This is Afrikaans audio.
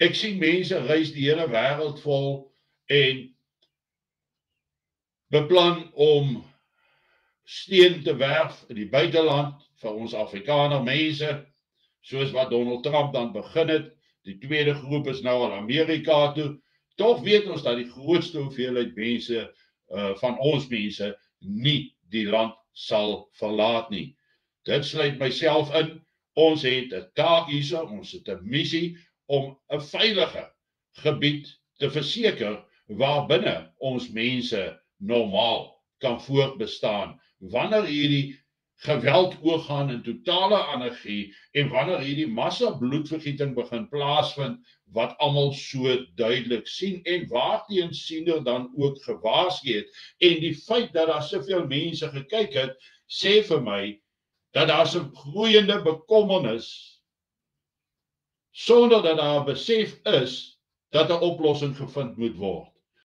Ek sien mense reis die hele wêreld vol en beplan om steen te werf in die buiteland vir ons Afrikaner mense, soos wat Donald Trump dan begin het. Die tweede groep is nou al Amerika toe. Tog weet ons dat die grootste hoeveelheid mense van ons mense nie die land sal verlaat nie. Dit sluit myself in. Ons het 'n taak hierso, ons het 'n missie om 'n veilige gebied te verseker waarbinne ons mense normaal kan voortbestaan. Wanneer hierdie geweld oorgaan in totale anargie en wanneer hierdie massa bloedvergieting begin plaasvind wat almal so duidelik sien en waarteen siener dan ook gewaarsku het, en die feit dat daar soveel mense gekyk het, sê vir my dat daar 'n groeiende bekommernis sonder dat daar besef is dat 'n oplossing gevind moet word.